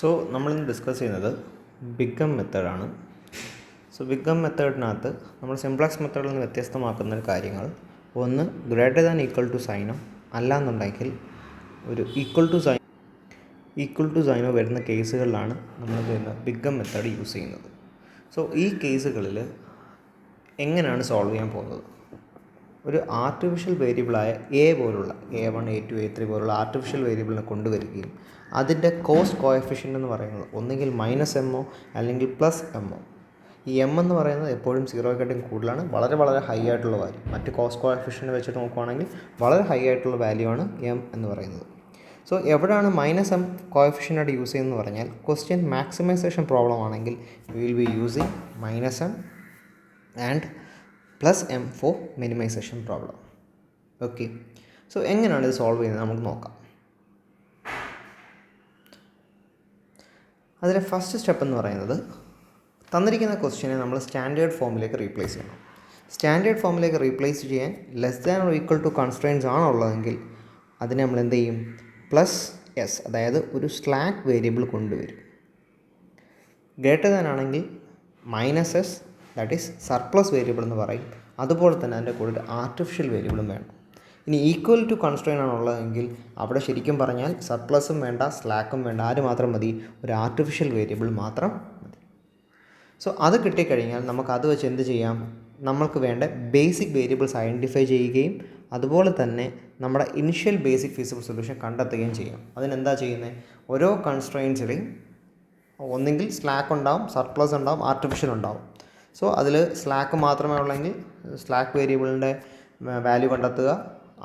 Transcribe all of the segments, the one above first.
So നമ്മളിന്ന് discuss ചെയ്യുന്നത് big M മെത്തേഡാണ്. സോ ബിഗ് എം മെത്തേഡിനകത്ത് നമ്മൾ സിംപ്ലക്സ് മെത്തേഡിൽ നിന്ന് വ്യത്യസ്തമാക്കുന്ന കാര്യങ്ങൾ, ഒന്ന് ഗ്രേറ്റർ ദാൻ ഈക്വൽ ടു സൈനോ, അല്ലാന്നുണ്ടെങ്കിൽ ഒരു ഈക്വൽ ടു സൈനോ വരുന്ന കേസുകളിലാണ് നമ്മൾ ബിഗ് എം മെത്തേഡ് യൂസ് ചെയ്യുന്നത്. സോ ഈ കേസുകളിൽ എങ്ങനെയാണ് സോൾവ് ചെയ്യാൻ പോകുന്നത്? ഒരു ആർട്ടിഫിഷ്യൽ വേരിയബിളായ പോലുള്ള A1, A2, A3 പോലുള്ള ആർട്ടിഫിഷ്യൽ വേരിയബിളിനെ കൊണ്ടുവരികയും അതിൻ്റെ കോസ്റ്റ് കോഎഫിഷ്യൻ്റ് എന്ന് പറയുന്നത് ഒന്നുകിൽ -m അല്ലെങ്കിൽ +m. ഈ m എന്ന് പറയുന്നത് എപ്പോഴും 0യെക്കാട്ടും കൂടുതലാണ്, വളരെ വളരെ ഹൈ ആയിട്ടുള്ള വാല്യൂ. മറ്റ് കോസ്റ്റ് കോഎഫിഷ്യൻ്റ് വെച്ചിട്ട് നോക്കുകയാണെങ്കിൽ വളരെ ഹൈ ആയിട്ടുള്ള വാല്യൂ ആണ് m എന്ന് പറയുന്നത്. സോ എവിടെയാണ് -m കോഎഫിഷ്യൻ്റായിട്ട് യൂസ് ചെയ്യുന്നതെന്ന് പറഞ്ഞാൽ, ക്വസ്റ്റ്യൻ മാക്സിമൈസേഷൻ പ്രോബ്ലം ആണെങ്കിൽ will be using -m and +m for minimization problem. Okay, so എങ്ങനെയാണ് ഇത് സോൾവ് ചെയ്യുന്നത് നമുക്ക് നോക്കാം. അതിലെ ഫസ്റ്റ് സ്റ്റെപ്പ് എന്ന് പറയുന്നത്, തന്നിരിക്കുന്ന ക്വസ്റ്റ്യനെ നമ്മൾ സ്റ്റാൻഡേർഡ് ഫോമിലേക്ക് റീപ്ലേസ് ചെയ്യണം. സ്റ്റാൻഡേർഡ് ഫോമിലേക്ക് റീപ്ലേസ് ചെയ്യാൻ less than or equal to constraints ആണുള്ളതെങ്കിൽ അതിനെ നമ്മൾ എന്ത് ചെയ്യും? +s, അതായത് ഒരു സ്ലാക്ക് വേരിയബിൾ കൊണ്ടുവരും. ഗ്രേറ്റർ ദാൻ ആണെങ്കിൽ -s, that is surplus variable എന്ന് പറയും. അതുപോലെ തന്നെ അതിൻ്റെ കൂടെ ഒരു ആർട്ടിഫിഷ്യൽ വേരിയബിളും വേണം. ഇനി ഈക്വൽ ടു കൺസ്ട്രെയിൻ ആണുള്ളതെങ്കിൽ അവിടെ ശരിക്കും പറഞ്ഞാൽ സർപ്ലസും വേണ്ട, സ്ലാക്കും വേണ്ട, ആര് മാത്രം മതി? ഒരു ആർട്ടിഫിഷ്യൽ വേരിയബിൾ മാത്രം മതി. സോ അത് കിട്ടിക്കഴിഞ്ഞാൽ നമുക്ക് അത് വെച്ച് എന്ത് ചെയ്യാം? നമ്മൾക്ക് വേണ്ട ബേസിക് വേരിയബിൾസ് ഐഡൻറ്റിഫൈ ചെയ്യുകയും അതുപോലെ തന്നെ നമ്മുടെ ഇനിഷ്യൽ ബേസിക് ഫീസിബിൾ സൊല്യൂഷൻ കണ്ടെത്തുകയും ചെയ്യാം. അതിനെന്താ ചെയ്യുന്നത്? ഓരോ കൺസ്ട്രെയിൻസിലെയും ഒന്നെങ്കിൽ സ്ലാക്ക് ഉണ്ടാവും, സർപ്ലസ് ഉണ്ടാവും, ആർട്ടിഫിഷ്യൽ ഉണ്ടാവും. സോ അതിൽ സ്ലാക്ക് മാത്രമേ ഉള്ളെങ്കിൽ സ്ലാക്ക് വേരിയബിളിൻ്റെ വാല്യൂ കണ്ടെത്തുക.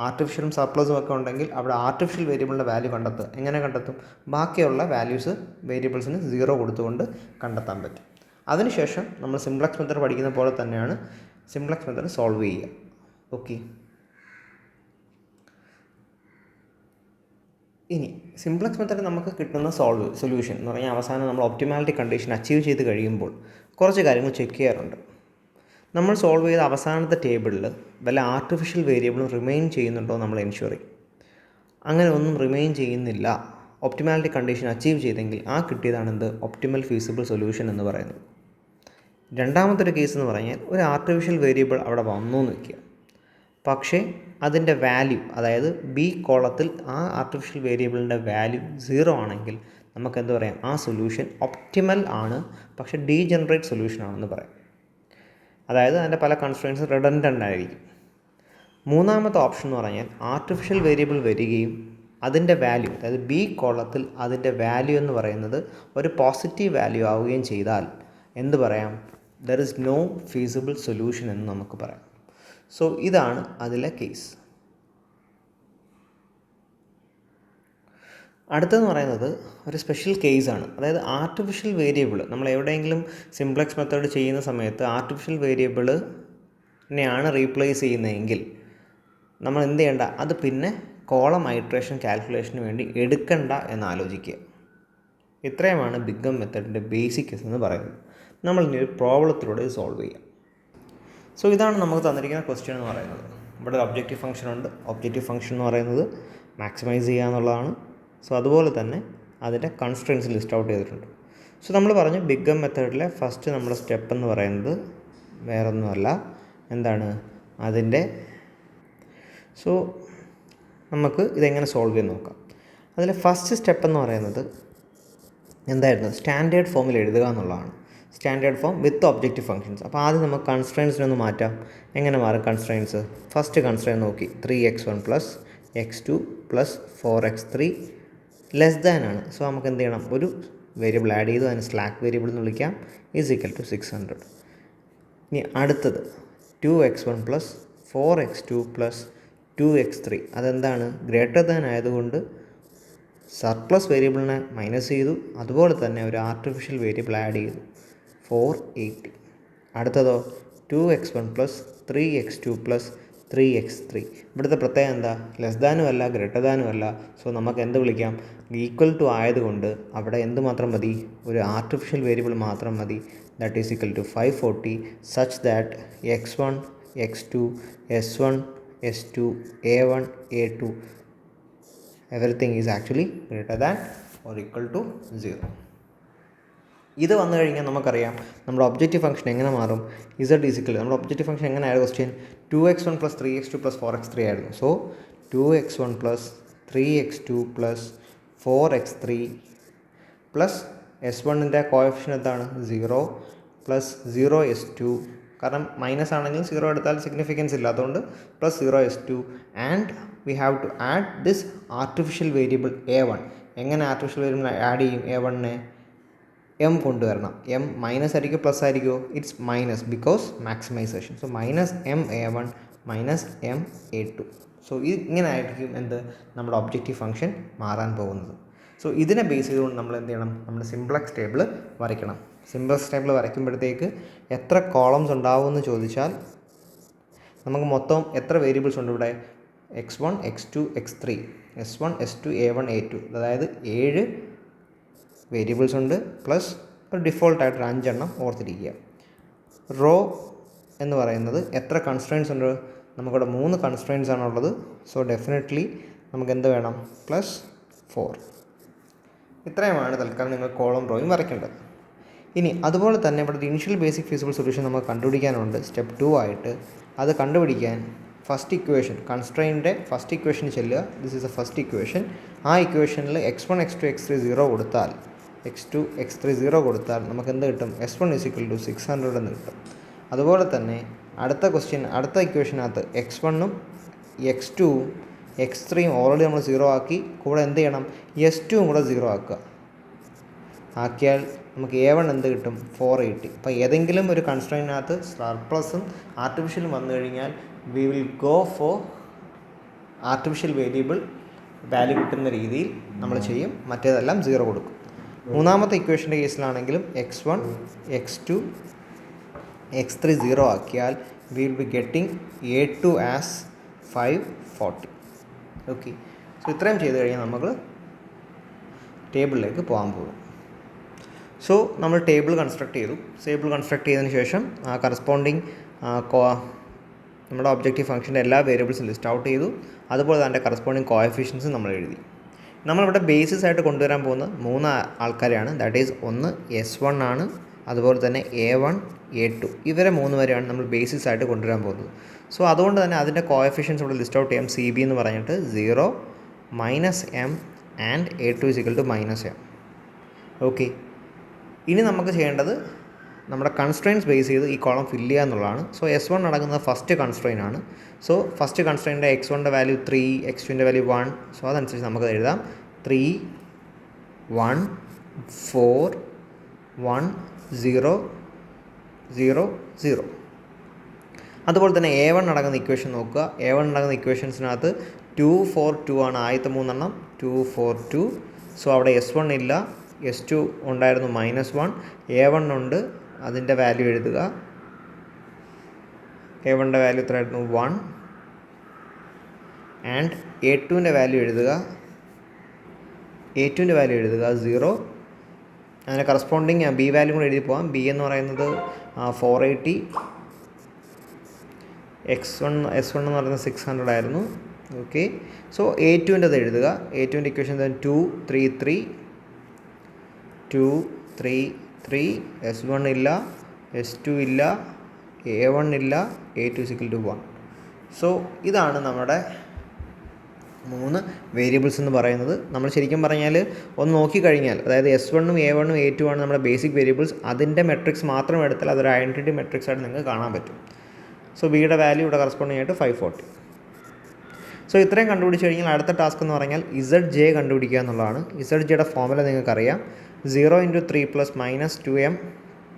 ആർട്ടിഫിഷ്യലും സർപ്ലസും ഒക്കെ ഉണ്ടെങ്കിൽ അവിടെ ആർട്ടിഫിഷ്യൽ വേരിയബിളിൻ്റെ വാല്യൂ കണ്ടെത്തുക. എങ്ങനെ കണ്ടെത്തും? ബാക്കിയുള്ള വാല്യൂസ് വേരിയബിൾസിന് 0 കൊടുത്തുകൊണ്ട് കണ്ടെത്താൻ പറ്റും. അതിനുശേഷം നമ്മൾ സിംപ്ലക്സ് മെത്തേഡ് പഠിക്കുന്ന പോലെ തന്നെയാണ് സിംപ്ലക്സ് മെത്തേഡ് സോൾവ് ചെയ്യുക. ഓക്കെ, ഇനി സിംപ്ലക്സ് മെത്തേഡ് നമുക്ക് കിട്ടുന്ന സൊല്യൂഷൻ എന്ന് പറഞ്ഞാൽ അവസാനം നമ്മൾ ഒപ്റ്റിമാലിറ്റി കണ്ടീഷൻ അച്ചീവ് ചെയ്ത് കഴിയുമ്പോൾ കുറച്ച് കാര്യങ്ങൾ ചെക്ക് ചെയ്യാറുണ്ട്. നമ്മൾ സോൾവ് ചെയ്ത അവസാനത്തെ ടേബിളിൽ വല്ല ആർട്ടിഫിഷ്യൽ വേരിയബിളും റിമെയിൻ ചെയ്യുന്നുണ്ടോ നമ്മൾ എൻഷുർ ചെയ്യും. അങ്ങനെ ഒന്നും റിമെയിൻ ചെയ്യുന്നില്ല, ഒപ്റ്റിമാലിറ്റി കണ്ടീഷൻ അച്ചീവ് ചെയ്തെങ്കിൽ ആ കിട്ടിയതാണ് എന്ത്? ഒപ്റ്റിമൽ ഫീസിബിൾ സൊല്യൂഷൻ എന്ന് പറയുന്നത്. രണ്ടാമത്തെ ഒരു കേസ് എന്ന് പറഞ്ഞാൽ, ഒരു ആർട്ടിഫിഷ്യൽ വേരിയബിൾ അവിടെ വന്നു എന്ന് വയ്ക്കുക, പക്ഷേ അതിൻ്റെ വാല്യൂ, അതായത് ബി കോളത്തിൽ ആ ആർട്ടിഫിഷ്യൽ വേരിയബിളിൻ്റെ വാല്യൂ 0 ആണെങ്കിൽ നമുക്ക് എന്ത് പറയാം? ആ സൊല്യൂഷൻ ഒപ്റ്റിമൽ ആണ്, പക്ഷേ ഡീജനറേറ്റ് സൊല്യൂഷൻ ആണെന്ന് പറയാം. അതായത് അതിൻ്റെ പല കൺസ്ട്രെയിൻസ് റിഡൻഡൻ്റ് ആയിരിക്കും. മൂന്നാമത്തെ ഓപ്ഷൻ എന്ന് പറഞ്ഞാൽ, ആർട്ടിഫിഷ്യൽ വേരിയബിൾ വരികയും അതിൻ്റെ വാല്യൂ, അതായത് ബി കോളത്തിൽ അതിൻ്റെ വാല്യൂ എന്ന് പറയുന്നത് ഒരു പോസിറ്റീവ് വാല്യൂ ആവുകയും ചെയ്താൽ എന്ത് പറയാം? There is no feasible solution എന്ന് നമുക്ക് പറയാം. സോ ഇതാണ് അതിലെ കേസ്. അടുത്തെന്ന് പറയുന്നത് ഒരു സ്പെഷ്യൽ കേസാണ്. അതായത് ആർട്ടിഫിഷ്യൽ വേരിയബിൾ നമ്മൾ എവിടെയെങ്കിലും സിംപ്ലക്സ് മെത്തേഡ് ചെയ്യുന്ന സമയത്ത് ആർട്ടിഫിഷ്യൽ വേരിയബിളിനെയാണ് റീപ്ലേസ് ചെയ്യുന്നതെങ്കിൽ നമ്മൾ എന്ത് ചെയ്യേണ്ട? അത് പിന്നെ കോളം ഐട്രേഷൻ കാൽക്കുലേഷന് വേണ്ടി എടുക്കണ്ട എന്ന് ആലോചിക്കുക. ഇത്രയുമാണ് ബിഗ് എം മെത്തേഡിൻ്റെ ബേസിക് എന്ന് പറയുന്നത്. നമ്മൾ ഇനി ഒരു പ്രോബ്ലത്തിലൂടെ സോൾവ് ചെയ്യാം. സോ ഇതാണ് നമുക്ക് തന്നിരിക്കുന്ന ക്വസ്റ്റ്യൻ എന്ന് പറയുന്നത്. ഇവിടെ ഒരു ഒബ്ജക്റ്റീവ് ഫംഗ്ഷൻ ഉണ്ട്. ഒബ്ജക്റ്റീവ് ഫംഗ്ഷൻ എന്ന് പറയുന്നത് മാക്സിമൈസ് ചെയ്യുക എന്നുള്ളതാണ്. സോ അതുപോലെ തന്നെ അതിൻ്റെ കൺസ്ട്രെയിൻസ് ലിസ്റ്റ് ഔട്ട് ചെയ്തിട്ടുണ്ട്. സോ നമ്മൾ പറഞ്ഞു ബിഗ് എം മെത്തേഡിലെ ഫസ്റ്റ് നമ്മുടെ സ്റ്റെപ്പ് എന്ന് പറയുന്നത് വേറൊന്നുമല്ല, എന്താണ് അതിൻ്റെ. സോ നമുക്ക് ഇതെങ്ങനെ സോൾവ് ചെയ്ത് നോക്കാം. അതിലെ ഫസ്റ്റ് സ്റ്റെപ്പ് എന്ന് പറയുന്നത് എന്തായിരുന്നു? സ്റ്റാൻഡേർഡ് ഫോമിൽ എഴുതുക എന്നുള്ളതാണ്. Standard form with objective functions. അപ്പോൾ ആദ്യം നമുക്ക് കൺസ്ട്രെയിൻസിനൊന്ന് മാറ്റാം. എങ്ങനെ മാറും കൺസ്ട്രെയിൻസ്? ഫസ്റ്റ് കൺസ്ട്രെയിൻ നോക്കി, 3x1 + x2 + 4x3 less than ആണ്. സോ നമുക്ക് എന്ത് ചെയ്യണം? ഒരു വേരിയബിൾ ആഡ് ചെയ്തു, അതിന് സ്ലാക്ക് വേരിയബിൾ എന്ന് വിളിക്കാം, = 600. ഇനി അടുത്തത് 2x1 + 4x2 + 2x3. അതെന്താണ്? ഗ്രേറ്റർ ദാൻ ആയതുകൊണ്ട് സർപ്ലസ് വേരിയബിളിനെ മൈനസ് ചെയ്തു, അതുപോലെ തന്നെ ഒരു ആർട്ടിഫിഷ്യൽ വേരിയബിൾ ആഡ് ചെയ്തു, 480. അടുത്തതോ 2x1 + 3x2 + 3x3. ഇവിടുത്തെ പ്രത്യേകം എന്താ? ലെസ് ദാനും അല്ല, ഗ്രേറ്റർ ദാനും അല്ല. സോ നമുക്ക് എന്ത് വിളിക്കാം? ഈക്വൽ ടു ആയതുകൊണ്ട് അവിടെ എന്ത് മാത്രം മതി? ഒരു ആർട്ടിഫിഷ്യൽ വേരിയബിൾ മാത്രം മതി, that is = 540, such that x1, x2, s1, s2, a1, a2 everything is actually greater than or equal to 0. ഇത് വന്നു കഴിഞ്ഞാൽ നമുക്കറിയാം നമ്മുടെ ഒബ്ജക്റ്റീവ് ഫംഗ്ഷൻ എങ്ങനെ മാറും. ഇസഡ് ഈസ് ഈക്വൽ നമ്മുടെ ഒബ്ജക്റ്റീവ് ഫംഗ്ഷൻ എങ്ങനെയായിരുന്നു ക്വസ്റ്റ്യൻ 2x1 + 3x2 + 4x3 ആയിരുന്നു. So 2x1 + 3x2 + 4x3 plus s1ൻ്റെ കോഎഫിഷ്യൻ എന്താണ് 0 പ്ലസ് 0s2 കാരണം മൈനസ് ആണെങ്കിൽ 0 എടുത്താൽ സിഗ്നിഫിക്കൻസ് ഇല്ല അതുകൊണ്ട് plus 0s2 and we have to add this artificial variable a1. എങ്ങനെ ആർട്ടിഫിഷ്യൽ വേരിയബിൾ ആഡ് ചെയ്യും a1നെ എം കൊണ്ടുവരണം. എം മൈനസ് ആയിരിക്കും പ്ലസ് ആയിരിക്കുമോ it's minus because maximization. So minus M a1 minus M a2. So ഇങ്ങനെ ആയിരിക്കും എന്ത് നമ്മുടെ ഒബ്ജക്റ്റീവ് ഫംഗ്ഷൻ മാറാൻ പോകുന്നത്. സോ ഇതിനെ ബേസ് ചെയ്തുകൊണ്ട് നമ്മൾ എന്ത് ചെയ്യണം നമ്മുടെ സിംപ്ലക്സ് ടേബിൾ വരയ്ക്കണം. സിംപ്ലക്സ് ടേബിൾ വരയ്ക്കുമ്പോഴത്തേക്ക് എത്ര കോളംസ് ഉണ്ടാവുമെന്ന് ചോദിച്ചാൽ നമുക്ക് മൊത്തം എത്ര വേരിയബിൾസ് ഉണ്ട് ഇവിടെ x1 x2 x3 s1 s2 a1 a2 അതായത് 7 വേരിയബിൾസ് ഉണ്ട് പ്ലസ് ഒരു ഡിഫോൾട്ടായിട്ട് 5 എണ്ണം ഓർത്തിരിക്കുക. റോ എന്ന് പറയുന്നത് എത്ര കൺസ്ട്രെയിൻസ് ഉണ്ട് നമുക്കിവിടെ 3 കൺസ്ട്രെയിൻസ് ആണുള്ളത്. സോ ഡെഫിനറ്റ്ലി നമുക്ക് എന്ത് വേണം +4. ഇത്രയുമാണ് തൽക്കാലം നിങ്ങൾ കോളം റോയും വരയ്ക്കേണ്ടത്. ഇനി അതുപോലെ തന്നെ ഇവിടെ ഇനിഷ്യൽ ബേസിക് ഫീസിബിൾ സൊല്യൂഷൻ നമുക്ക് കണ്ടുപിടിക്കാനുണ്ട് സ്റ്റെപ്പ് 2 ആയിട്ട്. അത് കണ്ടുപിടിക്കാൻ ഫസ്റ്റ് ഇക്വേഷൻ കൺസ്ട്രെയിൻ്റെ ഫസ്റ്റ് ഇക്വേഷൻ ചെല്ലുക. This is A first equation. ആ ഇക്വേഷനിൽ x1 x2 x3 0 കൊടുത്താൽ x2 x3 0 കൊടുത്താൽ നമുക്ക് എന്ത് കിട്ടും s1 = 600 എന്ന് കിട്ടും. അതുപോലെ തന്നെ അടുത്ത ഇക്വേഷനകത്ത് x1ഉം x2ഉം x3യും ഓൾറെഡി നമ്മൾ 0 ആക്കി. കൂടെ എന്ത് ചെയ്യണം s2ഉം കൂടെ 0 ആക്കിയാൽ നമുക്ക് a1 എന്ത് കിട്ടും 480. അപ്പോൾ ഏതെങ്കിലും ഒരു കൺസ്ട്രെയിനകത്ത് സർപ്ലസും ആർട്ടിഫിഷ്യലും വന്നു കഴിഞ്ഞാൽ we will go for artificial variable value കിട്ടുന്ന രീതിയിൽ നമ്മൾ ചെയ്യും. മറ്റേതെല്ലാം 0 കൊടുക്കും. മൂന്നാമത്തെ ഇക്വേഷൻ്റെ കേസിലാണെങ്കിലും x1 x2 x3 0 ആക്കിയാൽ we will be getting a2 as 540. Okay. So ഇത്രയും ചെയ്ത് കഴിഞ്ഞാൽ നമുക്ക് ടേബിളിലേക്ക് പോകാൻ പോകും. സോ നമ്മൾ ടേബിൾ കൺസ്ട്രക്ട് ചെയ്തു. ടേബിൾ കൺസ്ട്രക്ട് ചെയ്തതിന് ശേഷം കറസ്പോണ്ടിങ് നമ്മുടെ ഒബ്ജക്റ്റീവ് ഫംഗ്ഷൻ്റെ എല്ലാ വേരിയബിൾസും ലിസ്റ്റ് ഔട്ട് ചെയ്തു. അതുപോലെ തന്നെ കറസ്പോണ്ടിങ് കോഎഫിഷ്യൻസും നമ്മൾ എഴുതി. നമ്മളിവിടെ ബേസിസ് ആയിട്ട് കൊണ്ടുവരാൻ പോകുന്ന 3 ആൾക്കാരെയാണ്. ദാറ്റ് ഈസ് ഒന്ന് s1 ആണ്, അതുപോലെ തന്നെ a1 a2 ഇവരെ 3 പേരെയാണ് നമ്മൾ ബേസിസ് ആയിട്ട് കൊണ്ടുവരാൻ പോകുന്നത്. സോ അതുകൊണ്ട് തന്നെ അതിൻ്റെ കോഎഫിഷ്യൻസ് ഇവിടെ ലിസ്റ്റ് ഔട്ട് ചെയ്യാം. CB എന്ന് പറഞ്ഞിട്ട് 0 -m and a2 = -m. Okay. ഇനി നമുക്ക് ചെയ്യേണ്ടത് നമ്മുടെ കൺസ്ട്രെയിൻസ് ബേസ് ചെയ്ത് ഈ കോളം ഫില്ല് ചെയ്യുക എന്നുള്ളതാണ്. സോ s1 നടക്കുന്നത് ഫസ്റ്റ് കൺസ്ട്രെയിൻ ആണ്. സോ ഫസ്റ്റ് കൺസ്ട്രെയിൻ്റെ x1ൻ്റെ വാല്യൂ 3 x2ൻ്റെ വാല്യൂ 1. സോ അതനുസരിച്ച് നമുക്ക് എഴുതാം 3 1 4 1 0 0 0. അതുപോലെ തന്നെ a1 നടക്കുന്ന ഇക്വേഷൻ നോക്കുക. a1 നടക്കുന്ന ഇക്വേഷൻസിനകത്ത് 2 4 2 ആണ് ആദ്യത്തെ 3 എണ്ണം 2 4 2. സോ അവിടെ s1 ഇല്ല, s2 ഉണ്ടായിരുന്നു -1, a1 ഉണ്ട്, അതിൻ്റെ വാല്യൂ എഴുതുക. a1ൻ്റെ വാല്യൂ എത്രയായിരുന്നു 1 ആൻഡ് a2ൻ്റെ വാല്യൂ എഴുതുക. a2ൻ്റെ വാല്യൂ എഴുതുക 0. അതിന് കറസ്പോണ്ടിങ് b വാല്യൂ കൂടെ എഴുതി പോകാം. b എന്ന് പറയുന്നത് 480, s1 എന്ന് പറയുന്നത് 600 ആയിരുന്നു. ഓക്കെ. സോ a2ൻ്റെ എഴുതുക. a2ൻ്റെ ഇക്വേഷൻ 2 3 3 2 3 3 s1 ഇല്ല, s2 ഇല്ല, a1 ഇല്ല, a2 = 1. സോ ഇതാണ് നമ്മുടെ 3 വേരിയബിൾസ് എന്ന് പറയുന്നത്. നമ്മൾ ശരിക്കും പറഞ്ഞാൽ ഒന്ന് നോക്കിക്കഴിഞ്ഞാൽ അതായത് s1ഉം a1ഉം a2 ആണ് നമ്മുടെ ബേസിക് വേരിയബിൾസ്. അതിൻ്റെ മെട്രിക്സ് മാത്രം എടുത്താൽ അതൊരു ഐഡൻറ്റിറ്റി മെട്രിക്സ് ആയിട്ട് നിങ്ങൾക്ക് കാണാൻ പറ്റും. സോ ബിയുടെ വാല്യൂ ഇവിടെ കറസ്പോണ്ടിങ് ആയിട്ട് 540. സോ ഇത്രയും കണ്ടുപിടിച്ച് കഴിഞ്ഞാൽ അടുത്ത ടാസ്ക് എന്ന് പറഞ്ഞാൽ ZJ കണ്ടുപിടിക്കുക എന്നുള്ളതാണ്. ZJയുടെ ഫോർമുല നിങ്ങൾക്കറിയാം. 0 × 3 + -2m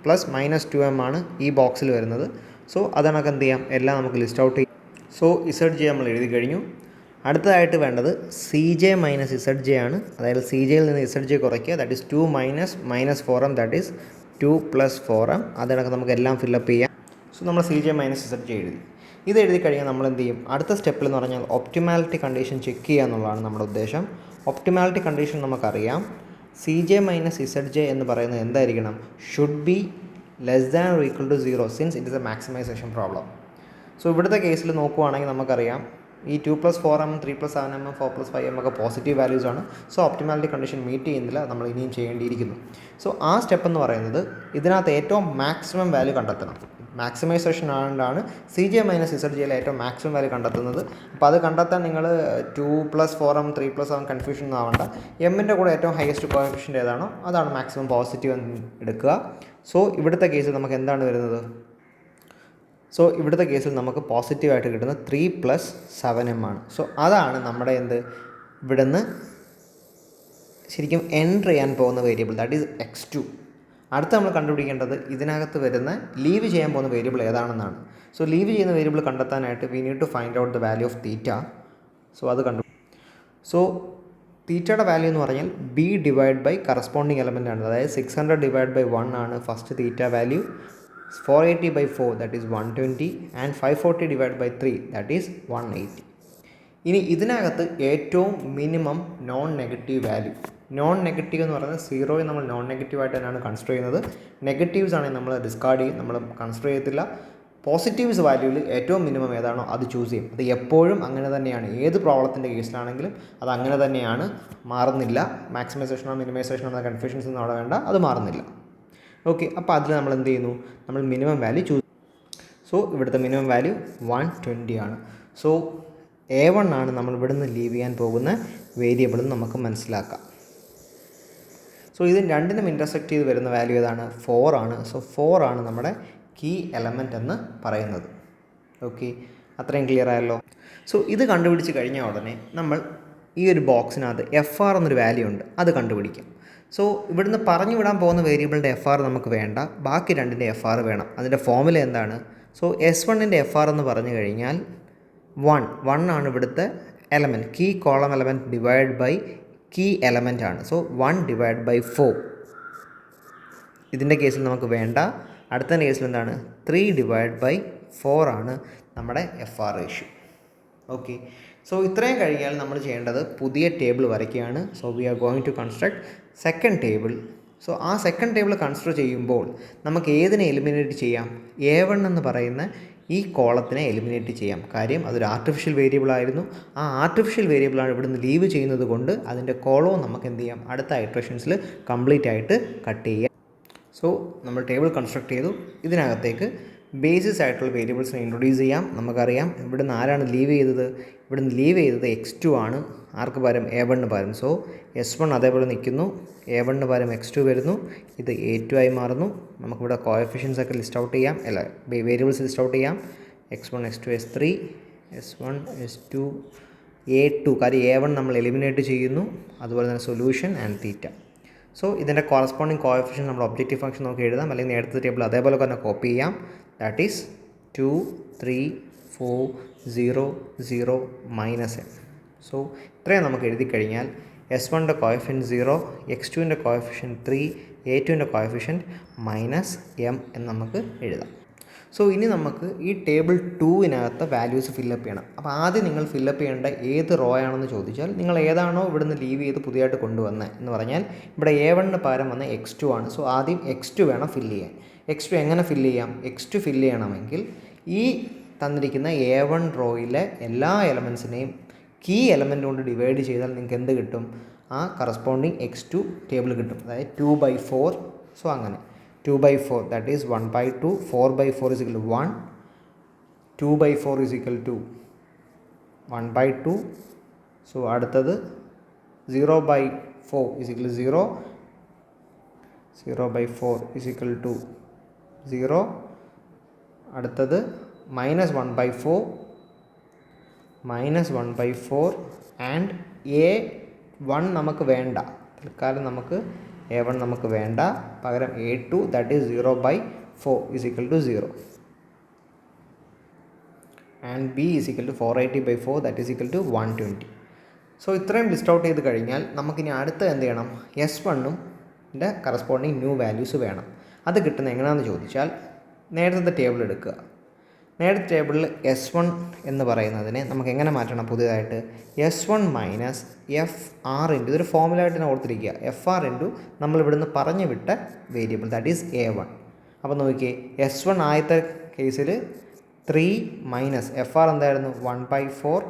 + -2m ആണ് ഈ ബോക്സിൽ വരുന്നത്. സോ അതണക്ക് എന്ത് ചെയ്യാം എല്ലാം നമുക്ക് ലിസ്റ്റ് ഔട്ട് ചെയ്യാം. സോ ZJ നമ്മൾ എഴുതി കഴിഞ്ഞു. അടുത്തതായിട്ട് വേണ്ടത് CJ - ZJ ആണ്. അതായത് CJയിൽ നിന്ന് ZJ കുറയ്ക്കുക. That is 2 - -4m that is 2 + 4m. അതണക്ക് നമുക്ക് എല്ലാം ഫില്ലപ്പ് ചെയ്യാം. സോ നമ്മൾ CJ - ZJ എഴുതി. ഇത് എഴുതി കഴിഞ്ഞാൽ നമ്മൾ എന്ത് ചെയ്യും അടുത്ത സ്റ്റെപ്പിൽ എന്ന് പറഞ്ഞാൽ ഒപ്റ്റിമാലിറ്റി കണ്ടീഷൻ ചെക്ക് ചെയ്യുക എന്നുള്ളതാണ് നമ്മുടെ ഉദ്ദേശം. ഒപ്റ്റിമാലിറ്റി കണ്ടീഷൻ നമുക്കറിയാം. CJ - ZJ എന്ന് പറയുന്നത് എന്തായിരിക്കണം should B << 0 since it is A maximisation problem. So ഇവിടുത്തെ കേസിൽ നോക്കുവാണെങ്കിൽ നമുക്കറിയാം ഈ 2+4m 3+7m 4+5m ഒക്കെ പോസിറ്റീവ് വാല്യൂസ് ആണ്. സോ ഒപ്റ്റിമാലിറ്റി കണ്ടീഷൻ മീറ്റ് ചെയ്യുന്നില്ല, നമ്മൾ ഇനിയും ചെയ്യേണ്ടിയിരിക്കുന്നു. സോ ആ സ്റ്റെപ്പ് എന്ന് പറയുന്നത് ഇതിനകത്ത് ഏറ്റവും മാക്സിമം വാല്യൂ കണ്ടെത്തണം. മാക്സിമൈസേഷൻ ആയതുകൊണ്ടാണ് CJ-ZJയിലെ ഏറ്റവും മാക്സിമം വാല്യൂ കണ്ടെത്തുന്നത്. അപ്പോൾ അത് കണ്ടെത്താൻ നിങ്ങൾ 2+4m 3+7 കൺഫ്യൂഷൻ ഒന്നും ആവണ്ട. എമ്മിൻ്റെ കൂടെ ഏറ്റവും ഹയസ്റ്റ് കോഎഫിഷ്യൻ്റ് ഏതാണോ അതാണ് മാക്സിമം പോസിറ്റീവ് എന്ന് എടുക്കുക. സോ ഇവിടുത്തെ കേസിൽ നമുക്ക് എന്താണ് വരുന്നത്? സോ ഇവിടുത്തെ കേസിൽ നമുക്ക് പോസിറ്റീവായിട്ട് കിട്ടുന്ന 3+7m ആണ്. സോ അതാണ് നമ്മുടെ ഇവിടുന്ന് ശരിക്കും എൻ്റർ ചെയ്യാൻ പോകുന്ന വേരിയബിൾ, ദാറ്റ് ഈസ് x2. അടുത്ത് നമ്മൾ കണ്ടുപിടിക്കേണ്ടത് ഇതിനകത്ത് വരുന്ന ലീവ് ചെയ്യാൻ പോകുന്ന വേരിയബിൾ ഏതാണെന്നാണ്. സോ ലീവ് ചെയ്യുന്ന വേരിയബിൾ കണ്ടെത്താനായിട്ട് we need to find out the value of theta. So അത് സോ തീറ്റയുടെ വാല്യൂ എന്ന് പറഞ്ഞാൽ b/, കറസ്പോണ്ടിങ് എലമെൻ്റ് ആണ്. അതായത് 600/1 ആണ് first theta value. 480/4 that is 120 and 540/3 that is 180. ഇനി ഇതിനകത്ത് ഏറ്റവും minimum non negative value, non negative എന്ന് പറയുന്നത് 0 നമ്മൾ നോൺ നെഗറ്റീവായിട്ട് തന്നെയാണ് കൺസിഡർ ചെയ്യുന്നത്. നെഗറ്റീവ്സ് ആണെങ്കിൽ നമ്മൾ ഡിസ്കാർഡ് ചെയ്യും, നമ്മൾ കൺസിഡർ ചെയ്യത്തില്ല. പോസിറ്റീവ്സ് വാല്യൂവിൽ ഏറ്റവും മിനിമം ഏതാണോ അത് ചൂസ് ചെയ്യും. അത് എപ്പോഴും അങ്ങനെ തന്നെയാണ്, ഏത് പ്രോബ്ലത്തിൻ്റെ കേസിലാണെങ്കിലും അത് അങ്ങനെ തന്നെയാണ്, മാറുന്നില്ല. മാക്സിമൈസേഷനോ മിനിമൈസേഷനോ എന്ന കൺഫ്യൂഷൻസ് ഒന്നും അവിടെ വേണ്ട, അത് മാറുന്നില്ല. ഓക്കെ, അപ്പോൾ അതിൽ നമ്മൾ എന്ത് ചെയ്യുന്നു? നമ്മൾ മിനിമം വാല്യൂ ചൂസ്. സോ ഇവിടുത്തെ മിനിമം വാല്യൂ 120 ആണ്. സോ A1 ആണ് നമ്മൾ ഇവിടുന്ന് ലീവ് ചെയ്യാൻ പോകുന്ന വേരിയബിൾ എന്ന് നമുക്ക് മനസ്സിലാക്കാം. സോ ഇത് രണ്ടിനും ഇൻ്റർസെക്റ്റ് ചെയ്ത് വരുന്ന വാല്യൂ ഏതാണ്? 4 ആണ്. സോ 4 ആണ് നമ്മുടെ കീ എലമെൻ്റ് എന്ന് പറയുന്നത്. ഓക്കെ, അത്രയും ക്ലിയർ ആയല്ലോ. സോ ഇത് കണ്ടുപിടിച്ച് കഴിഞ്ഞ ഉടനെ നമ്മൾ ഈ ഒരു ബോക്സിനകത്ത് FR എന്നൊരു വാല്യൂ ഉണ്ട്, അത് കണ്ടുപിടിക്കാം. സോ ഇവിടുന്ന് പറഞ്ഞു വിടാൻ പോകുന്ന വേരിയബിളിൻ്റെ FR നമുക്ക് വേണ്ട, ബാക്കി രണ്ടിൻ്റെ FR വേണം. അതിൻ്റെ ഫോമുല എന്താണ്? സോ S1ൻ്റെ FR എന്ന് പറഞ്ഞു കഴിഞ്ഞാൽ 1 ആണ് ഇവിടുത്തെ element, key column element divide by key element ആണ്. സോ 1/4. ഇതിൻ്റെ കേസിൽ നമുക്ക് വേണ്ട. അടുത്ത കേസിൽ എന്താണ്? 3/4 ആണ് നമ്മുടെ FR റേഷ്യോ. ഓക്കെ, സോ ഇത്രയും കഴിഞ്ഞാൽ നമ്മൾ ചെയ്യേണ്ടത് പുതിയ ടേബിൾ വരയ്ക്കുകയാണ്. So we are going to construct second table. So ആ സെക്കൻഡ് ടേബിൾ കൺസിഡർ ചെയ്യുമ്പോൾ നമുക്ക് ഏതിനെ എലിമിനേറ്റ് ചെയ്യാം? A1 എന്ന് പറയുന്ന ഈ കോളത്തിനെ എലിമിനേറ്റ് ചെയ്യാം. കാര്യം അതൊരു ആർട്ടിഫിഷ്യൽ വേരിയബിൾ ആയിരുന്നു. ആ ആർട്ടിഫിഷ്യൽ വേരിയബിളാണ് ഇവിടുന്ന് ലീവ് ചെയ്യുന്നത് കൊണ്ട് അതിൻ്റെ കോളവും നമുക്ക് എന്ത് ചെയ്യാം? അടുത്ത ഇറ്ററേഷൻസിൽ കംപ്ലീറ്റ് ആയിട്ട് കട്ട് ചെയ്യാം. സോ നമ്മൾ ടേബിൾ കൺസ്ട്രക്ട് ചെയ്തു. ഇതിനകത്തേക്ക് ബേസിസ് ആയിട്ടുള്ള വേരിയബിൾസിനെ ഇൻട്രൊഡ്യൂസ് ചെയ്യാം. നമുക്കറിയാം ഇവിടുന്ന് ആരാണ് ലീവ് ചെയ്തത്? ഇവിടുന്ന് ലീവ് ചെയ്തത് x2 ആണ്. ആർക്ക് പകരം? A1 പകരം. സോ S1 അതേപോലെ നിൽക്കുന്നു, A1 പകരം x2 വരുന്നു, ഇത് A2 ആയി മാറുന്നു. നമുക്കിവിടെ കോഎഫിഷ്യൻസ് ഒക്കെ ലിസ്റ്റ് ഔട്ട് ചെയ്യാം, അല്ല വേരിയബിൾസ് ലിസ്റ്റ് ഔട്ട് ചെയ്യാം. x1 x2 s3 s1 s2 A2, കാര്യം A1 നമ്മൾ എലിമിനേറ്റ് ചെയ്യുന്നു. അതുപോലെ തന്നെ സൊല്യൂഷൻ ആൻഡ് തീറ്റ. സോ ഇതിൻ്റെ കോറസ്പോണ്ടിങ് കോഎഫിഷ്യൻ നമ്മൾ ഒബ്ജക്റ്റീവ് ഫംഗ്ഷൻ നോക്കി എഴുതാം, അല്ലെങ്കിൽ നേരത്തെ ടേബിൾ അതേപോലെ തന്നെ കോപ്പി ചെയ്യാം. That is 2 3 4 0 0 -m. സോ ഇത്രയും നമുക്ക് എഴുതി കഴിഞ്ഞാൽ S1ൻ്റെ കോഎഫിഷ്യൻറ്റ് 0, x2ൻ്റെ കോഎഫിഷ്യൻറ്റ് 3, A2ൻ്റെ കോഎഫിഷ്യൻറ്റ് -m എന്ന് നമുക്ക് എഴുതാം. സോ ഇനി നമുക്ക് ഈ ടേബിൾ 2വിനകത്ത് വാല്യൂസ് ഫില്ലപ്പ് ചെയ്യണം. അപ്പോൾ ആദ്യം നിങ്ങൾ ഫില്ലപ്പ് ചെയ്യേണ്ട ഏത് റോ ആണെന്ന് ചോദിച്ചാൽ നിങ്ങൾ ഏതാണോ ഇവിടുന്ന് ലീവ് ചെയ്ത് പുതിയതായിട്ട് കൊണ്ടുവന്നത് എന്ന് പറഞ്ഞാൽ ഇവിടെ A1 പകരം വന്ന x2 ആണ്. സോ ആദ്യം x2 വേണം ഫില്ല് ചെയ്യാൻ. x2 എങ്ങനെ ഫില്ല് ചെയ്യാം? x2 ഫില്ല് ചെയ്യണമെങ്കിൽ ഈ തന്നിരിക്കുന്ന A1 റോയിലെ എല്ലാ എലമെൻസിനെയും കീ എലമെൻ്റ് കൊണ്ട് ഡിവൈഡ് ചെയ്താൽ നിങ്ങൾക്ക് എന്ത് കിട്ടും? ആ കറസ്പോണ്ടിങ് x2 ടേബിൾ കിട്ടും. അതായത് 2/4. സോ അങ്ങനെ 2/4 that is 1/2. 4/4 is equal to 1. 2/4 is equal to 1/2. So അടുത്തത് 0/4 is equal to 0. 0/4 is equal to 0. അടുത്തത് -1/4 ആൻഡ് A1 നമുക്ക് വേണ്ട, തൽക്കാലം നമുക്ക് A1 നമുക്ക് വേണ്ട, പകരം A2 that is 0/4 is equal to 0 and B is equal to 480/4 that is equal to 120. So ഇത്രയും ലിസ്റ്റ് ഔട്ട് ചെയ്ത് കഴിഞ്ഞാൽ നമുക്കിനി അടുത്ത എന്ത് ചെയ്യണം? S1ൻ്റെ കറസ്പോണ്ടിങ് ന്യൂ വാല്യൂസ് വേണം. അത് കിട്ടുന്നത് എങ്ങനെയാണെന്ന് ചോദിച്ചാൽ നേരത്തെ ടേബിൾ എടുക്കുക. നേരത്തെ ടേബിളിൽ S1 എന്ന് പറയുന്നതിനെ നമുക്ക് എങ്ങനെ മാറ്റണം? പുതിയതായിട്ട് S1 മൈനസ് FR ഇൻറ്റു, ഇതൊരു ഫോമുലായിട്ട് തന്നെ ഓർത്തിരിക്കുക, FR ഇൻറ്റു നമ്മൾ ഇവിടുന്ന് പറഞ്ഞു വിട്ട വേരിയബിൾ ദാറ്റ് ഈസ് A1. അപ്പോൾ നോക്കിയേ, S1 ആദ്യത്തെ കേസിൽ 3 മൈനസ് FR എന്തായിരുന്നു? 1/4.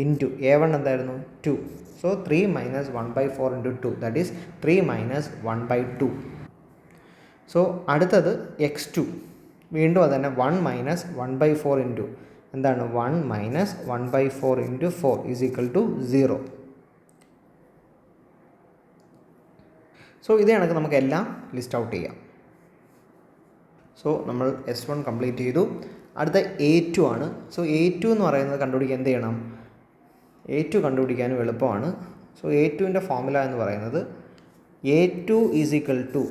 ഇൻറ്റു A1 എന്തായിരുന്നു 2. So 3 minus 1/4 into 2 that is 3 minus 1/2. So അടുത്തത് x2 വീണ്ടും അത് തന്നെ 1 മൈനസ് 1/4 ഇൻറ്റു എന്താണ് 1 minus 1/4 into 4 is equal to 0. So ഇത് കണക്ക് നമുക്ക് എല്ലാം ലിസ്റ്റ് ഔട്ട് ചെയ്യാം. സോ നമ്മൾ S1 കംപ്ലീറ്റ് ചെയ്തു. അടുത്ത A2 ആണ്. സോ A2 എന്ന് പറയുന്നത് കണ്ടുപിടിക്കാൻ എന്ത് ചെയ്യണം? A2 കണ്ടുപിടിക്കാനും എളുപ്പമാണ്. സോ A2ൻ്റെ ഫോർമുല എന്ന് പറയുന്നത് A2 is equal to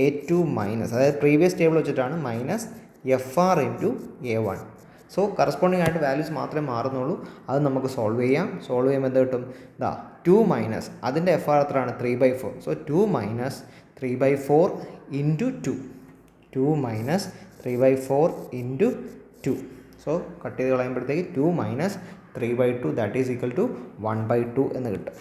A2 minus, അതായത് പ്രീവിയസ് ടേബിൾ വെച്ചിട്ടാണ്, minus FR into A1. So corresponding ആയിട്ട് വാല്യൂസ് മാത്രമേ മാറുന്നുള്ളൂ. അത് നമുക്ക് സോൾവ് ചെയ്യാം. സോൾവ് ചെയ്യുമ്പോൾ എന്ത് കിട്ടും? 2 മൈനസ് അതിൻ്റെ FR എത്രയാണ്? 3/4. So 2 minus 3/4 into 2. 2 minus 3/4 into 2. So cut ചെയ്ത് കളയുമ്പോഴത്തേക്ക് 2 minus 3/2 that is equal to 1/2 എന്ന് കിട്ടും.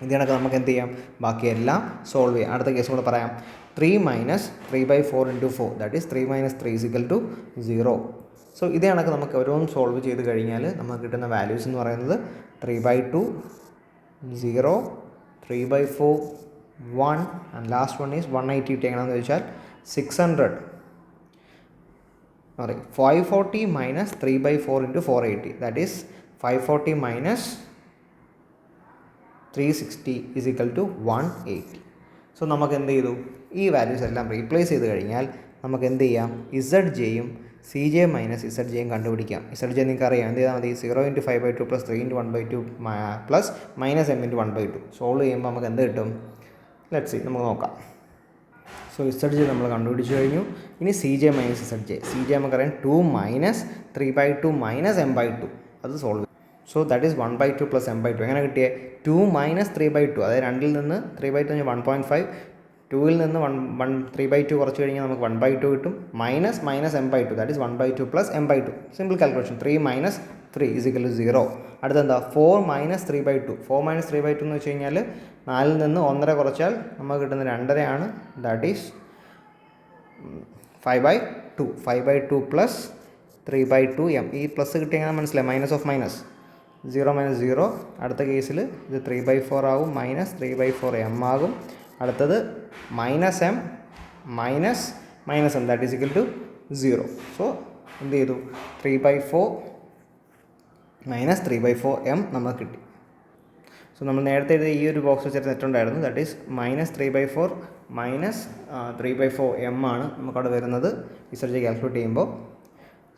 ഇത് കണക്ക് നമുക്ക് എന്ത് ചെയ്യാം? ബാക്കിയെല്ലാം സോൾവ് ചെയ്യാം. അടുത്ത കേസ് കൂടെ പറയാം. 3 minus 3/4 into 4 that is 3 minus 3 is equal to 0. So ഇത് കണക്ക് നമുക്ക് ഓരോന്നും സോൾവ് ചെയ്ത് കഴിഞ്ഞാൽ നമുക്ക് കിട്ടുന്ന വാല്യൂസ് എന്ന് പറയുന്നത് 3/2, 0, 3/4, 1 ആൻഡ് ലാസ്റ്റ് വൺ ഈസ് 180 ഇട്ടേക്കണമെന്ന് ചോദിച്ചാൽ 600 540 minus 3/4 into 480 that is 540 minus 360 is equal to 180. So നമുക്ക് എന്ത് ചെയ്തു? ഈ വാല്യൂസ് എല്ലാം റീപ്ലേസ് ചെയ്ത് കഴിഞ്ഞാൽ നമുക്ക് എന്ത് ചെയ്യാം? ZJയും CJ മൈനസ് ZJയും കണ്ടുപിടിക്കാം. ZJ നിങ്ങൾക്ക് അറിയാം. എന്ത് ചെയ്താൽ മതി? 0 into 5/2 plus 3 into 1/2 plus minus M into 1/2. Solve ചെയ്യുമ്പോൾ നമുക്ക് എന്ത് കിട്ടും? ലെറ്റ്സ് സീ, നമുക്ക് നോക്കാം. സോ ZJ നമ്മൾ കണ്ടുപിടിച്ച് കഴിഞ്ഞു. ഇനി CJ മൈനസ് ZJ. CJ നമുക്കറിയാം 2 മൈനസ് 3/2 മൈനസ് M/2. അത് solve. So that is 1/2 plus M/2. എങ്ങനെ കിട്ടിയേ? 2 മൈനസ് 3/2, അതായത് 2ൽ നിന്ന് 3/2 1.5, 2ൽ നിന്ന് 3/2 കുറച്ച് കഴിഞ്ഞാൽ നമുക്ക് 1/2 കിട്ടും. Minus minus M/2 that is 1/2 plus M/2. Simple calculation. 3 minus 3 is equal to 0. അടുത്തെന്താ? 4 മൈനസ് 3/2. 4 മൈനസ് 3/2 എന്ന് വെച്ച് കഴിഞ്ഞാൽ 4ൽ നിന്ന് 1.5 കുറച്ചാൽ നമുക്ക് കിട്ടുന്ന 2.5 ആണ്. That is 5/2. 5/2 plus 3/2 M. ഈ പ്ലസ് കിട്ടിയെങ്കിൽ മനസ്സിലായി, മൈനസ് ഓഫ് മൈനസ് 0 മൈനസ് 0. അടുത്ത കേസിൽ ഇത് 3/4 ആകും, മൈനസ് 3/4 M ആകും. അടുത്തത് minus M minus minus M that is equal to 0. So എന്ത് ചെയ്തു? 3/4 മൈനസ് 3/4 M നമുക്ക് കിട്ടി. സോ നമ്മൾ നേരത്തെ ഇത് ഈ ഒരു ബോക്സ് വെച്ചിട്ട് തെറ്റുണ്ടായിരുന്നു. That is minus 3/4 minus 3/4 M ആണ് നമുക്കവിടെ വരുന്നത് ZJ കാൽക്കുലേറ്റ് ചെയ്യുമ്പോൾ.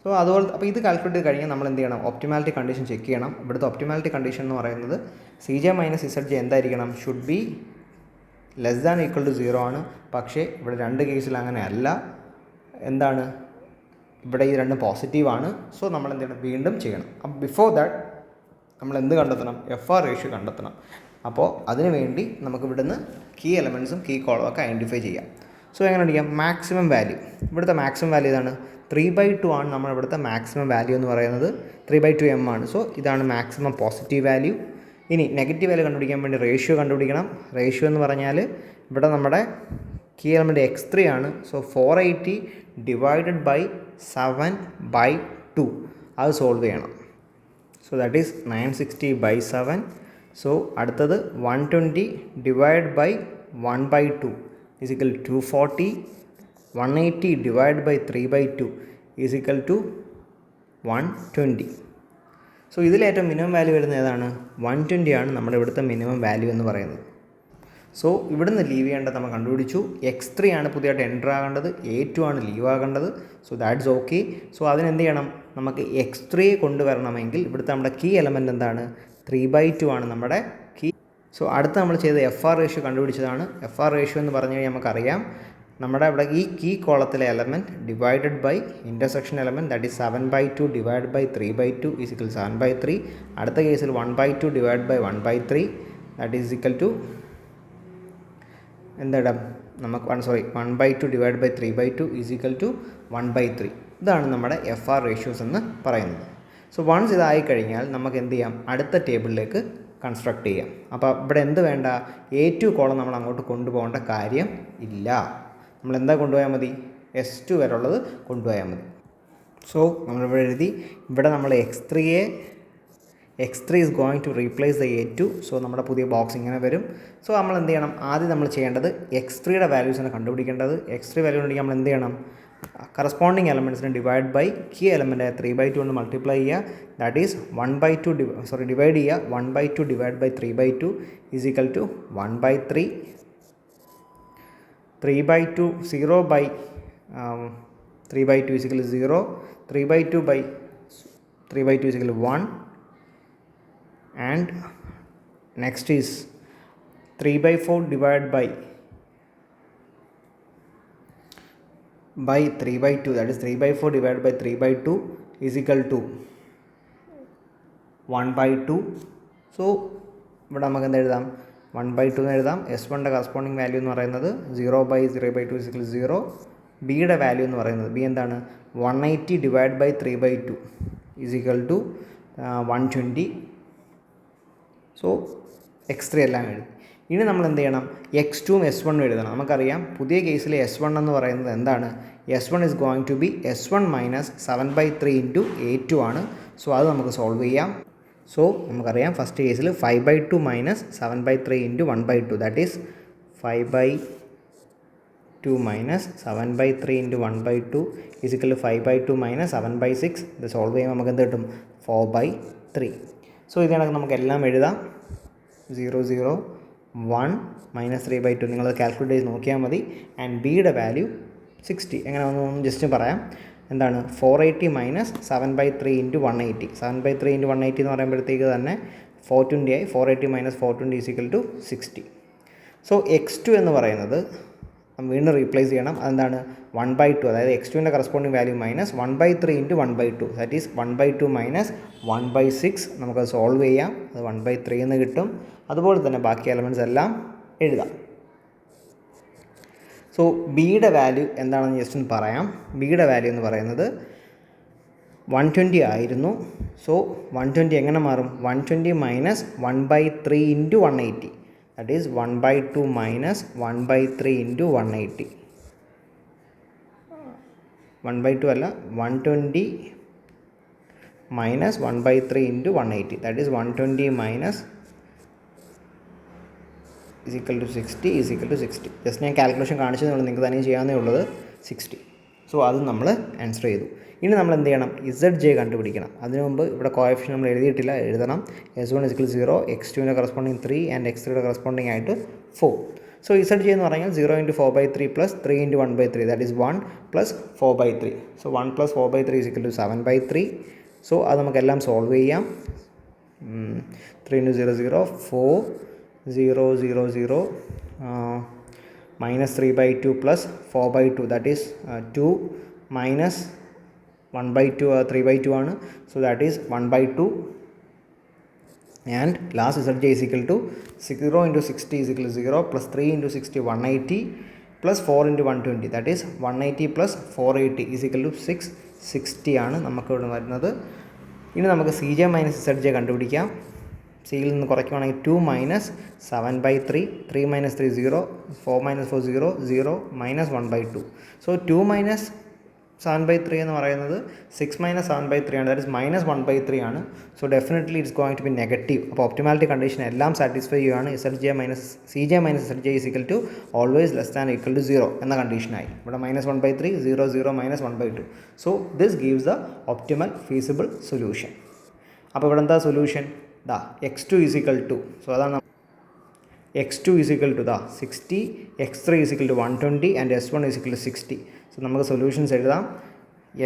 സോ അതുപോലെ അപ്പോൾ ഇത് കാൽക്കുലേറ്റ് ചെയ്ത് കഴിഞ്ഞാൽ നമ്മൾ എന്ത് ചെയ്യണം? ഒപ്റ്റിമാലിറ്റി കണ്ടീഷൻ ചെക്ക് ചെയ്യണം. ഇവിടുത്തെ ഒപ്റ്റിമാലിറ്റി കണ്ടീഷൻ എന്ന് പറയുന്നത് CJ മൈനസ് ZJ എന്തായിരിക്കണം? Should be less than equal to 0 ആണ്. പക്ഷേ ഇവിടെ രണ്ട് കേസിൽ അങ്ങനെ അല്ല. എന്താണ്? ഇവിടെ ഈ രണ്ടും പോസിറ്റീവാണ്. സോ നമ്മൾ എന്ത് ചെയ്യണം? വീണ്ടും ചെയ്യണം. അപ്പോൾ ബിഫോർ ദാറ്റ് നമ്മൾ എന്ത് കണ്ടെത്തണം? FR റേഷ്യോ കണ്ടെത്തണം. അപ്പോൾ അതിന് വേണ്ടി നമുക്ക് ഇവിടുന്ന് കീ എലമെൻറ്റ്സും കീ കോളവും ഒക്കെ ഐഡൻറ്റിഫൈ ചെയ്യാം. സോ എങ്ങനെ ചെയ്യാം? Maximum value. ഇവിടുത്തെ മാക്സിമം വാല്യൂ ഇതാണ്, 3/2 ആണ് നമ്മൾ ഇവിടുത്തെ മാക്സിമം വാല്യൂ എന്ന് പറയുന്നത്. 3/2 M ആണ്. സോ ഇതാണ് മാക്സിമം പോസിറ്റീവ് വാല്യൂ. ഇനി നെഗറ്റീവ് വാല്യൂ കണ്ടുപിടിക്കാൻ വേണ്ടി റേഷ്യോ കണ്ടുപിടിക്കണം. റേഷ്യോ എന്ന് പറഞ്ഞാൽ ഇവിടെ നമ്മുടെ കീ എലമെൻറ്റ് x3 ആണ്. സോ 480 ഡിവൈഡഡ് ബൈ 7/2 അത് സോൾവ് ചെയ്യണം. So that is 960 by 7. So അടുത്തത് 120 divide by 1/2 is equal 240. 180 divide by 3/2 is equal to 120. So ഇതിലേറ്റവും മിനിമം വാല്യൂ വരുന്നത് ഏതാണ്? 120 ആണ് നമ്മുടെ ഇവിടുത്തെ മിനിമം വാല്യൂ എന്ന് പറയുന്നത്. സോ ഇവിടുന്ന് ലീവ് ചെയ്യേണ്ടത് നമ്മൾ കണ്ടുപിടിച്ചു. x3 ആണ് പുതിയതായിട്ട് എൻ്റർ ആകേണ്ടത്, A2 ആണ് ലീവ് ആകേണ്ടത്. So that's okay. സോ അതിനെന്ത് ചെയ്യണം? നമുക്ക് x3 കൊണ്ടുവരണമെങ്കിൽ ഇവിടുത്തെ നമ്മുടെ കീ എലമെൻറ്റ് എന്താണ്? 3/2 ആണ് നമ്മുടെ കീ. സോ അടുത്ത് നമ്മൾ ചെയ്ത FR റേഷ്യോ കണ്ടുപിടിച്ചതാണ്. FR റേഷ്യോ എന്ന് പറഞ്ഞു കഴിഞ്ഞാൽ നമുക്കറിയാം നമ്മുടെ ഇവിടെ ഈ കീ കോളത്തിലെ element divided by intersection element that is 7/2 divide by 3/2 is equal 7/3. അടുത്ത കേസിൽ 1/2 divide by 1/3 that is equal to എന്താ നമുക്ക് 1/2 divide by 3/2 is equal to 1/3. ഇതാണ് നമ്മുടെ FR റേഷ്യോസ് എന്ന് പറയുന്നത്. സോ വൺസ് ഇതായി കഴിഞ്ഞാൽ നമുക്ക് എന്ത് ചെയ്യാം? അടുത്ത ടേബിളിലേക്ക് കൺസ്ട്രക്ട് ചെയ്യാം. അപ്പോൾ ഇവിടെ എന്ത് വേണ്ട? A2 കോളം നമ്മൾ അങ്ങോട്ട് കൊണ്ടുപോകേണ്ട കാര്യം ഇല്ല. നമ്മൾ എന്താ കൊണ്ടുപോയാൽ മതി? S2 വരെ ഉള്ളത് കൊണ്ടുപോയാൽ മതി. സോ നമ്മളിവിടെ എഴുതി. ഇവിടെ നമ്മൾ x3 is going to replace the a2. So നമ്മുടെ പുതിയ ബോക്സ് ഇങ്ങനെ വരും. സോ നമ്മൾ എന്ത് ചെയ്യണം, ആദ്യം നമ്മൾ ചെയ്യേണ്ടത് x3യുടെ വാല്യൂസാണ് കണ്ടുപിടിക്കേണ്ടത്. x3 വാല്യൂ ഉണ്ടെങ്കിൽ നമ്മൾ എന്ത് ചെയ്യണം, കറസ്പോണ്ടിങ് എലമെൻറ്റ്സിനെ ഡിവൈഡ് ബൈ കീ എലമെൻറ്റ് 3/2 കൊണ്ട് മൾട്ടിപ്ലൈ ചെയ്യുക. ദാറ്റ് ഈസ് 1/2 ഡിവൈഡ് ചെയ്യുക. 1/2 divide by 3/2 is equal to 1/3. 3/2 0 by 3/2 is equal to 0. 3/2 by 3/2 is equal to 1. And next is 3/4 divided by 3/2, that is 3/4 divided by 3/2 is equal to 1/2. So ഇവിടെ നമുക്ക് എന്ത് എഴുതാം, 1/2 എന്ന് എഴുതാം. S1ൻ്റെ corresponding value എന്ന് പറയുന്നത് 0/0/2 is equal to 0. ബിയുടെ value എന്ന് പറയുന്നത്, ബി എന്താണ്, 180 divide by 3/2 is equal to 120. So x3 എല്ലാം എഴുതി. ഇനി നമ്മൾ എന്ത് ചെയ്യണം, x2ഉം S1ഉം എഴുതണം. നമുക്കറിയാം പുതിയ കേസിൽ S1 എന്ന് പറയുന്നത് എന്താണ്, S1 is going to be S1 minus 7/3 into A2 ആണ്. സോ അത് നമുക്ക് സോൾവ് ചെയ്യാം. സോ നമുക്കറിയാം ഫസ്റ്റ് കേസിൽ 5/2 minus 7/3 into 1/2, that is 5/2 minus 7/3 into 1/2 is equal to 5/2 minus 7/6. ഇത് സോൾവ് ചെയ്യുമ്പോൾ നമുക്ക് എന്ത് കിട്ടും, 4/3. സോ ഇതിനകത്ത് നമുക്ക് എല്ലാം എഴുതാം. 0 0 1 minus 3/2 നിങ്ങൾ കാൽക്കുലേറ്റ് ചെയ്ത് നോക്കിയാൽ മതി. ആൻഡ് ബിയുടെ വാല്യൂ 60. എങ്ങനെ വന്നു ജസ്റ്റ് പറയാം. എന്താണ്, 480 മൈനസ് 7/3 ഇൻറ്റു 180. 7/3 ഇൻറ്റു 180 എന്ന് പറയുമ്പോഴത്തേക്ക് തന്നെ 420 ആയി. 480 minus 420 is equal to 60. So x2 എന്ന് പറയുന്നത് വീണ്ടും റീപ്ലേസ് ചെയ്യണം. അതെന്താണ്, 1/2, അതായത് x2ൻ്റെ corresponding value minus 1/3 into 1/2, that is 1/2 minus 1/6. നമുക്കത് സോൾവ് ചെയ്യാം. അത് 1/3 എന്ന് കിട്ടും. അതുപോലെ തന്നെ ബാക്കി എലമെൻറ്റ്സ് എല്ലാം എഴുതാം. സോ ബിയുടെ വാല്യൂ എന്താണെന്ന് ജസ്റ്റ് ഒന്ന് പറയാം. ബിയുടെ വാല്യൂ എന്ന് പറയുന്നത് 120 ആയിരുന്നു. സോ 120 എങ്ങനെ മാറും, 120 minus 1/3 into 180, that is 1/2 minus 1/3 into 180. 1/2 അല്ല, 120 minus 1/3 into 180, that is 120 minus is equal to 60 is equal to 60. Just ഞാൻ കാൽക്കുലേഷൻ കാണിച്ചതുകൊണ്ട് നിങ്ങൾക്ക് തന്നെ ചെയ്യാവുന്നേ ഉള്ളത് 60. സോ അത് നമ്മൾ ആൻസർ ചെയ്തു. ഇനി നമ്മൾ എന്ത് ചെയ്യണം, ZJ കണ്ടുപിടിക്കണം. അതിനു മുമ്പ് ഇവിടെ കോഎഫിഷ്യൻ്റ് നമ്മൾ എഴുതിയിട്ടില്ല, എഴുതണം. S1 is equal to 0, x2ൻ്റെ കറസ്പോണ്ടിങ് 3 ആൻഡ് x3യുടെ കറസ്പോണ്ടിങ് ആയിട്ട് 4. സോ ZJ എന്ന് പറഞ്ഞാൽ 0 into 4/3 plus 3 into 1/3, that is 1 plus 4/3. So 1 plus 4/3 is equal to 7/3. So അത് നമുക്കെല്ലാം സോൾവ് ചെയ്യാം. 3 into 0 0 4 0 0 0 minus 3/2 plus 4/2, that is 2 minus 1/2 3/2 ആണ്. So that is 1/2. And last ZJ is equal to 0 into 60 is equal to 0 plus 3 into 60 180 plus 4 into 120, that is 180 plus 480 is equal to 660 ആണ് നമുക്ക് ഇവിടെ വരുന്നത്. ഇനി നമുക്ക് CJ മൈനസ് ZJ കണ്ടുപിടിക്കാം. സിയിൽ നിന്ന് കുറയ്ക്കുവാണെങ്കിൽ 2 minus 7/3, 3 minus 3 0, 4 minus 4 0 0 minus 1/2. So 2 minus 7/3 എന്ന് പറയുന്നത് 6 മൈനസ് 7/3 ആണ്, ദാറ്റ് ഇസ് മൈനസ് 1/3 ആണ്. So definitely it's going to be negative. അപ്പോൾ ഒപ്റ്റിമാലിറ്റി കണ്ടീഷൻ എല്ലാം സാറ്റിസ്ഫൈ ചെയ്യുകയാണ്. CJ minus ZJ is equal to always less than equal to 0 എന്ന കണ്ടീഷനായി. ഇവിടെ minus 1/3 0 0 minus 1/2. So this gives the optimal feasible solution. അപ്പോൾ ഇവിടെ എന്താ സൊല്യൂഷൻ, ദാ x2 is equal to, so അതാണ് x2 is equal to 60, x3 is equal to 120 and S1 is equal to 60. So നമുക്ക് solutions എഴുതാം.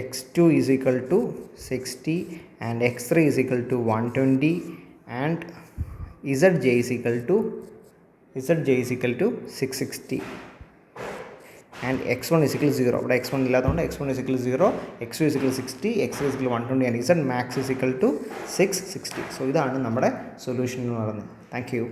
x2 is equal to 60 and x3 is equal to 120 and ZJ is equal to 660 and x1 is equal to 0. ഇവിടെ x1 ഇല്ലാത്തതുകൊണ്ട് x1 is equal to 0, x2 is equal to 60, x3 is equal to 120 and Z max is equal to 660. So ഇതാണ് നമ്മുടെ solution എന്ന് പറയുന്നത്. Thank you.